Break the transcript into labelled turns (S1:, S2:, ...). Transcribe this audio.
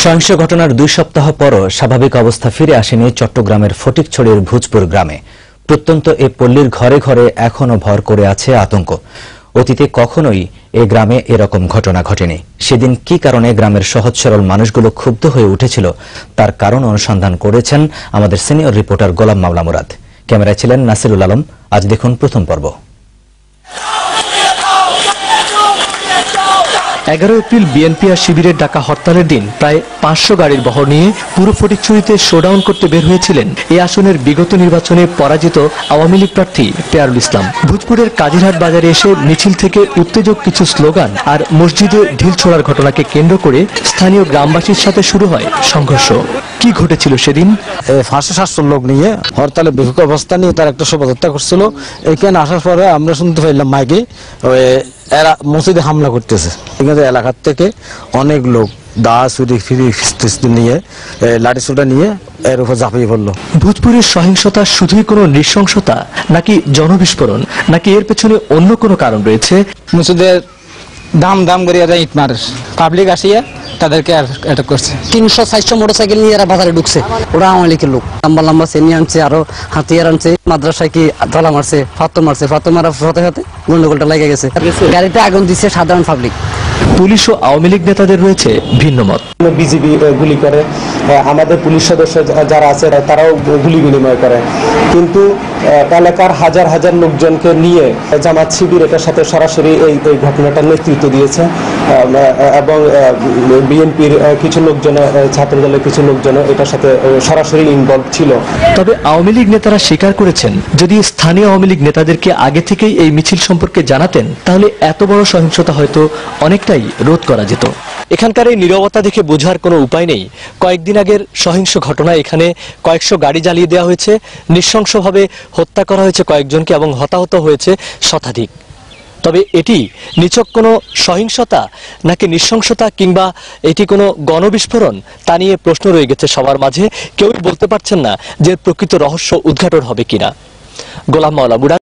S1: সহিংস ঘটনার 2 সপ্তাহ পরও স্বাভাবিক অবস্থা ফিরে আসেনি চট্টগ্রামের ফটিকছড়ির ভূজপুর গ্রামে। প্রত্যন্ত এ পল্লীর ঘরে ঘরে এখনো ভর করে আছে আতঙ্ক। অতীতে কখনোই এ গ্রামে এরকম ঘটনা ঘটেনি। সেদিন কি কারণে গ্রামের সহজ সরল মানুষগুলো ক্ষুব্ধ হয়ে উঠেছিল তার কারণ অনুসন্ধান করেছেন আমাদের সিনিয়র রিপোর্টার গোলাম মাওলা মুরাদ। ক্যামেরায় ছিলেন নাসিরুল আলম। আজ দেখুন প্রথম পর্ব।
S2: 11 এপ্রিল বিএনপি আর শিবিরের ডাকা হরতালের দিন প্রায় 500 গাড়ির বহর নিয়ে পুরো ফটিকছড়িতে শোডাউন করতে বের হয়েছিলেন এই আসনের বিগত নির্বাচনে পরাজিত আওয়ামী লীগ প্রার্থী পেয়ারুল ইসলাম। ভূজপুরের কাজিরহাট বাজারে এসে মিছিল থেকে উত্তেজক কিছু স্লোগান আর মসজিদে ঢিল ছোড়ার ঘটনাকে কেন্দ্র করে স্থানীয় গ্রামবাসীর সাথে শুরু হয় সংঘর্ষ। কি ঘটেছিল সেদিন?
S3: 500-700 লোক নিয়ে হরতালে বিক্ষোভ অবস্থা নিয়ে তার একটা শোভাযাত্রা করছিল। এখানে আসার পরে আমরা শুনতে পাইলাম মাইকে এরা মসজিদে হামলা করতেছে। এখানে এলাকার থেকে অনেক লোক দা ছুরি ফিরি নিয়ে লাঠি সোটা নিয়ে এর উপর ঝাঁপিয়ে পড়লো।
S2: ভূজপুরের সহিংসতা শুধুই কোনো নৃশংসতা নাকি জনবিস্ফোরণ, নাকি এর পেছনে অন্য কোনো কারণ রয়েছে?
S4: মসজিদের দাম দাম করে এরা ইট মারে, পাবলিক আসিয়া তাদেরকে অ্যাটাক করছে।
S5: 300-400 মোটরসাইকেল নিয়ে এরা বাজারে ঢুকছে। ওরা আওয়ামী লীগের লোক। লম্বা লম্বা চেনি আনছে, আরো হাতিয়ার আনছে। মাদ্রাসায় কি তালা মারছে, ফাতর মারছে। ফাতর মারার সাথে সাথে গন্ডগোলটা লেগে গেছে। গাড়িতে আগুন দিচ্ছে সাধারণ পাবলিক।
S2: পুলিশ ও আওয়ামী লীগ নেতাদের রয়েছে ভিন্ন মত।
S6: বিজিবি গুলি করে, আমাদের পুলিশ সদস্য যারা আছে তারাও গুলি বিনিময় করে, কিন্তু এলাকার হাজার হাজার লোকজনকে নিয়ে জামাত শিবির এটার সাথে সরাসরি এই ঘটনাটার নেতৃত্ব দিয়েছে এবং বিএনপির কিছু লোকজন, ছাত্রদলের কিছু লোকজন এটার সাথে সরাসরি ইনভলভ ছিল।
S2: তবে আওয়ামী লীগ নেতারা স্বীকার করেছেন, যদি স্থানীয় আওয়ামী লীগ নেতাদেরকে আগে থেকেই এই মিছিল সম্পর্কে জানাতেন তাহলে এত বড় সহিংসতা হয়তো অনেকটাই রোধ করা যেত। এখানকার এই নীরবতা দেখে বোঝার কোনো উপায় নেই, কয়েকদিন আগের সহিংস ঘটনায় এখানে কয়েকশো গাড়ি জ্বালিয়ে দেওয়া হয়েছে, নৃশংসভাবে হত্যা করা হয়েছে কয়েকজনকে এবং হতাহত হয়েছে শতাধিক। তবে এটি নিছক কোনো সহিংসতা নাকি নৃশংসতা কিংবা এটি কোনো গণবিস্ফোরণ তা নিয়ে প্রশ্ন রয়ে গেছে সবার মাঝে। কেউই বলতে পারছেন না যে প্রকৃত রহস্য উদ্ঘাটন হবে কিনা। গোলাম মাওলা মুরাদ।